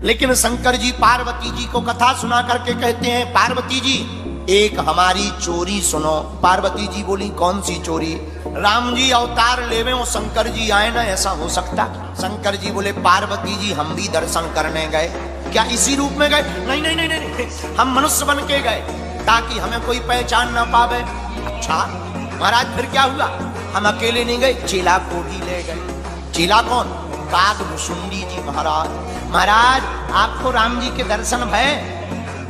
लेकिन शंकर जी पार्वती जी को कथा सुना करके कहते हैं, पार्वती जी एक हमारी चोरी सुनो। पार्वती जी बोली कौन सी चोरी? राम जी अवतार लेवे और शंकर जी आए ना, ऐसा हो सकता? शंकर जी बोले पार्वती जी हम भी दर्शन करने गए। क्या इसी रूप में गए? नहीं नहीं नहीं नहीं, हम मनुष्य बन के गए ताकि हमें कोई पहचान ना पावे। अच्छा महाराज फिर क्या हुआ? हम अकेले नहीं गए, चेला को भी ले गए। चेला कौन? कागभुशुंडी जी महाराज। महाराज आपको राम जी के दर्शन भय?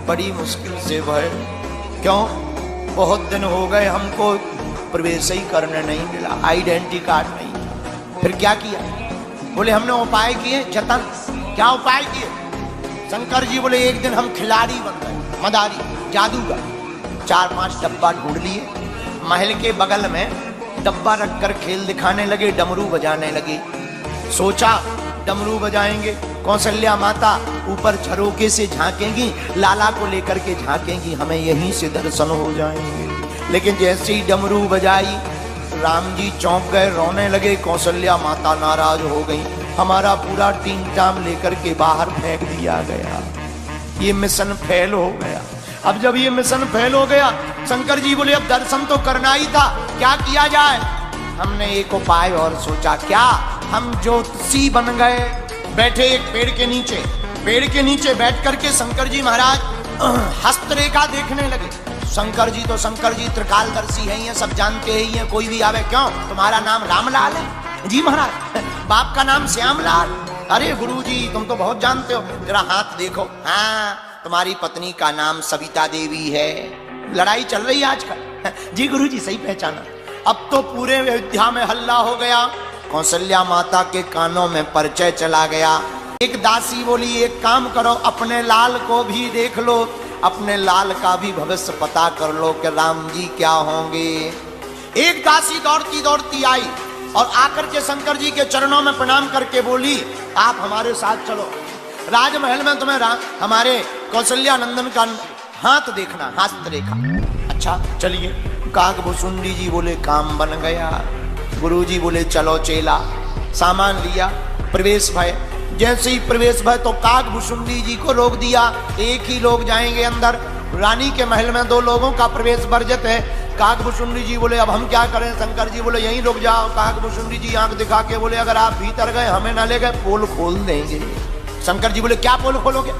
बड़ी मुश्किल से भय। क्यों? बहुत दिन हो गए हमको प्रवेश ही करने नहीं मिला, आइडेंटिटी कार्ड नहीं। फिर क्या किया? बोले हमने उपाय किए, जतन। क्या उपाय किए? शंकर जी बोले एक दिन हम खिलाड़ी बन गए, मदारी, जादूगर। 4-5 डब्बा ढूंढ लिए, महल के बगल में डब्बा रखकर खेल दिखाने लगे, डमरू बजाने लगे। सोचा डमरू बजाएंगे, कौशल्या माता ऊपर झरोके से झांकेंगी, लाला को लेकर के झांकेंगी, हमें यहीं से दर्शन हो जाएंगे। लेकिन जैसे ही डमरू बजाई राम जी चौंक गए, रोने लगे। कौशल्या माता नाराज हो गई, हमारा पूरा टीम टाम लेकर के बाहर फेंक दिया गया। ये मिशन फेल हो गया। अब जब ये मिशन फेल हो गया, शंकर जी बोले अब दर्शन तो करना ही था, क्या किया जाए? हमने एक उपाय और सोचा। क्या? हम ज्योतिषी बन गए, बैठे एक पेड़ के नीचे। पेड़ के नीचे बैठ करके शंकर जी महाराज हस्तरेखा देखने लगे। शंकर जी तो शंकर जी त्रिकालदर्शी है, ये सब जानते ही हैं, कोई भी आवे। क्यों? तुम्हारा नाम रामलाल है? जी महाराज। बाप का नाम श्यामलाल? अरे गुरुजी तुम तो बहुत जानते हो, जरा हाथ देखो। हाँ तुम्हारी पत्नी का नाम सविता देवी है। लड़ाई चल रही है आजकल। जी गुरुजी सही पहचाना। अब तो पूरे अयोध्या में हल्ला हो गया। कौशल्या माता के कानों में परिचय चला गया। एक दासी बोली एक काम करो, अपने लाल को भी देख लो, अपने लाल का भी भविष्य पता कर लो कि राम जी क्या होंगे। एक दासी दौड़ती दौड़ती आई और आकर के शंकर जी के चरणों में प्रणाम करके बोली आप हमारे साथ चलो, राजमहल में तुम्हें हमारे कौशल्या नंदन का हाथ देखना, हस्तरेखा। अच्छा चलिए। कागभुशुंडी जी बोले काम बन गया। गुरुजी बोले चलो चेला। सामान लिया, प्रवेश भय। जैसे ही प्रवेश भय तो कागभुशुंडी जी को रोक दिया, एक ही लोग जाएंगे अंदर। रानी के महल में 2 लोगों का प्रवेश वर्जित है। कागभुशुंडी जी बोले अब हम क्या करें? शंकर जी बोले यहीं रुक जाओ। कागभुशुंडी जी आंख दिखा के बोले अगर आप भीतर गए हमें ना ले गए पोल खोल देंगे। शंकर जी बोले क्या पोल खोलोगे?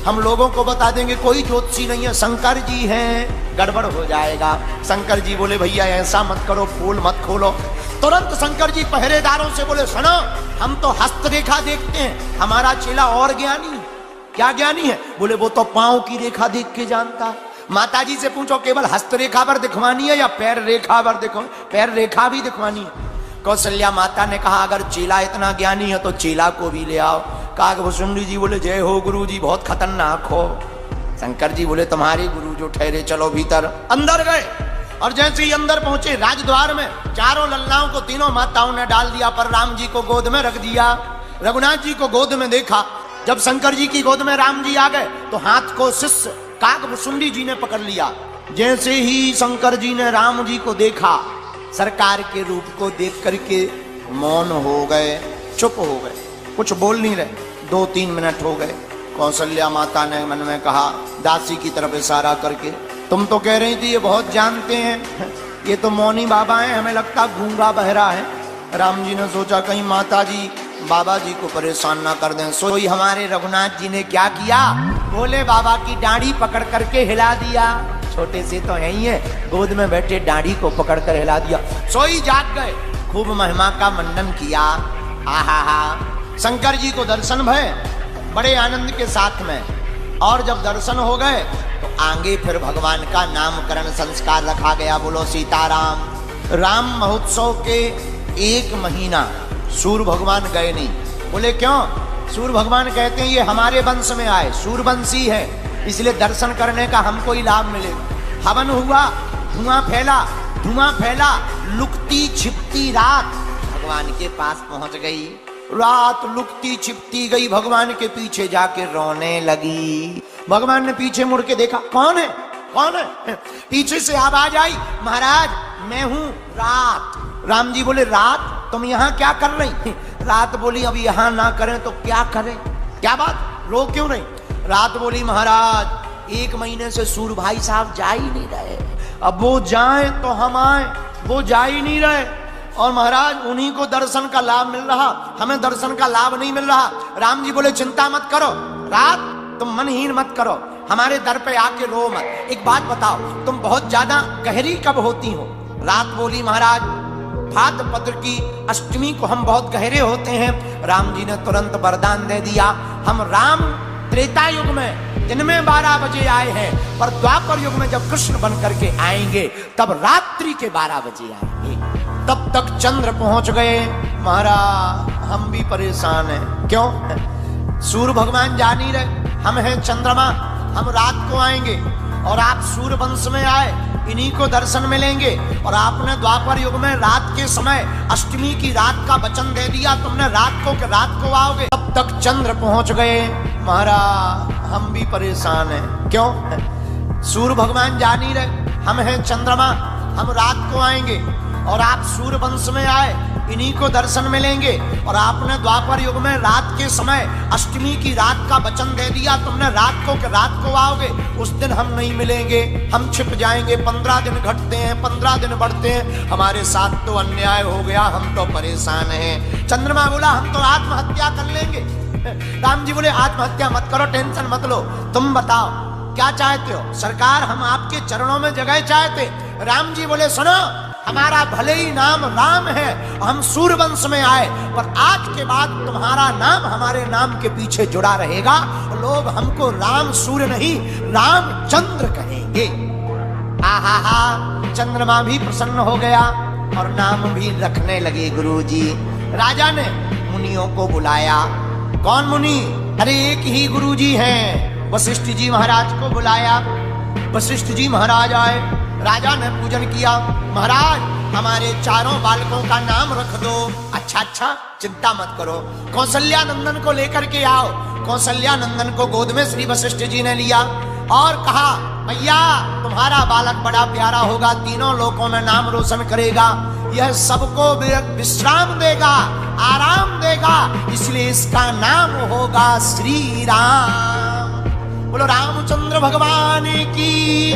हम लोगों को बता देंगे कोई ज्योतिषी नहीं है, शंकर जी हैं, गड़बड़ हो जाएगा। शंकर जी बोले भैया ऐसा मत करो, पोल मत खोलो। तुरंत शंकर जी पहरेदारों से बोले सुनो हम तो हस्तरेखा देखते हैं, हमारा चेला और ज्ञानी। क्या ज्ञानी है? बोले वो तो पांव की रेखा देख के जानता है। माता जी से पूछो केवल हस्तरेखा पर दिखवानी है या पैर रेखा पर दिखो? पैर रेखा भी दिखवानी है। कौशल्या माता ने कहा अगर चेला इतना ज्ञानी है तो चेला को भी ले आओ। कागभुशुंडी जी बोले जय हो गुरु जी, बहुत खतरनाक हो। शंकर जी बोले तुम्हारे गुरु जो ठहरे, चलो भीतर। अंदर गए और जैसे ही अंदर पहुंचे राजद्वार में चारों लल्लाओं को तीनों माताओं ने डाल दिया, पर राम जी को गोद में रख दिया। रघुनाथ जी को गोद में देखा। जब शंकर जी की गोद में राम जी आ गए तो हाथ को शिष्य कागभुशुंडी जी ने पकड़ लिया। जैसे ही शंकर जी ने राम जी को देखा, सरकार के रूप को देख करके मौन हो गए, चुप हो गए, कुछ बोल नहीं रहे। 2-3 मिनट हो गए। कौशल्या माता ने मन में कहा दासी की तरफ इशारा करके, तुम तो कह रही थी ये बहुत जानते हैं, ये तो मौनी बाबा हैं, हमें लगता गूंगा बहरा है। राम जी ने सोचा कहीं माता जी बाबा जी को परेशान ना कर दें। सोई हमारे रघुनाथ जी ने क्या किया? भोले बाबा की दाढ़ी पकड़ करके हिला दिया। छोटे से तो यही है, गोद में बैठे दाढ़ी को पकड़ कर हिला दिया। सोई जाग गए, खूब महिमा का मंडन किया। आहा शंकर जी को दर्शन भय बड़े आनंद के साथ में। और जब दर्शन हो गए तो आगे फिर भगवान का नामकरण संस्कार रखा गया। बोलो सीताराम। राम महोत्सव के 1 महीना सूर्य भगवान गए नहीं। बोले क्यों? सूर्य भगवान कहते हैं ये हमारे वंश में आए, सूर्यवंशी है, इसलिए दर्शन करने का हमको ही लाभ मिलेगा। हवन हुआ, धुआं फैला, लुकती छिपती रात भगवान के पास पहुंच गई। रात लुकती छिपती गई, भगवान के पीछे जाके रोने लगी। भगवान ने पीछे मुड़ के देखा, कौन है? कौन है? पीछे से आवाज आई, महाराज मैं हूं रात। राम जी बोले रात तुम यहाँ क्या कर रही? रात बोली अब यहाँ ना करें तो क्या करें? क्या बात? रो क्यों नहीं? रात बोली महाराज 1 महीने से सूर भाई साहब जा ही नहीं रहे, अब वो जाए तो हम आए, वो जा ही नहीं रहे, और महाराज उन्हीं को दर्शन का लाभ मिल रहा, हमें दर्शन का लाभ नहीं मिल रहा। राम जी बोले चिंता मत करो, रात तुम मनहीन मत करो, हमारे दर पे आके रो मत। एक बात बताओ, तुम बहुत ज्यादा गहरी कब होती हो? रात बोली महाराज भाद्रपद की अष्टमी को हम बहुत गहरे होते हैं। राम जी ने तुरंत वरदान दे दिया, हम राम त्रेता युग में दिन में 12 बजे आए हैं, पर द्वापर युग में जब कृष्ण बन करके आएंगे तब रात्रि के 12 बजे आएंगे। तब तक चंद्र पहुंच गए। महाराज हम भी परेशान हैं, क्यों? सूर्य भगवान जा नहीं रहे, हम हैं चंद्रमा, हम रात को आएंगे और आप सूर्य वंश में आए, इन्हीं को दर्शन मिलेंगे, और आपने द्वापर युग में रात के समय अष्टमी की रात का वचन दे दिया, तुमने रात को आओगे। तब तक चंद्र पहुंच गए। महाराज हम भी परेशान हैं, क्यों? सूर्य भगवान जा नहीं रहे, हम हैं चंद्रमा, हम रात को आएंगे और आप सूर्य वंश में आए, इन्हीं को दर्शन मिलेंगे, और आपने द्वापर युग में रात के समय अष्टमी की रात का वचन दे दिया, तुमने रात को आओगे। उस दिन हम नहीं मिलेंगे, हम छिप जाएंगे। 15 दिन घटते हैं, 15 दिन बढ़ते हैं, हमारे साथ तो अन्याय हो गया, हम तो परेशान हैं। चंद्रमा बोला हम तो आत्महत्या कर लेंगे। राम जी बोले आत्महत्या मत करो, टेंशन मत लो, तुम बताओ क्या चाहते हो? सरकार हम आपके चरणों में जगह चाहते। राम जी बोले सुनो, हमारा भले ही नाम राम है, हम सूर्यवंश में आए, पर आज के बाद तुम्हारा नाम हमारे नाम के पीछे जुड़ा रहेगा, लोग हमको राम सूर्य नहीं रामचंद्र कहेंगे। आहा, चंद्रमा भी प्रसन्न हो गया और नाम भी रखने लगे। गुरुजी राजा ने मुनियों को बुलाया। कौन मुनि? अरे एक ही गुरुजी हैं। वशिष्ठ जी महाराज को बुलाया। वशिष्ठ जी महाराज आए, राजा ने पूजन किया। महाराज हमारे चारों बालकों का नाम रख दो। अच्छा, चिंता मत करो, कौशल्या नंदन को लेकर के आओ। कौशल्या नंदन को गोद में श्री वशिष्ठ जी ने लिया और कहा भैया तुम्हारा बालक बड़ा प्यारा होगा, तीनों लोकों में नाम रोशन करेगा, यह सबको विश्राम देगा, आराम देगा, इसलिए इसका नाम होगा श्री राम। बोलो रामचंद्र भगवान की।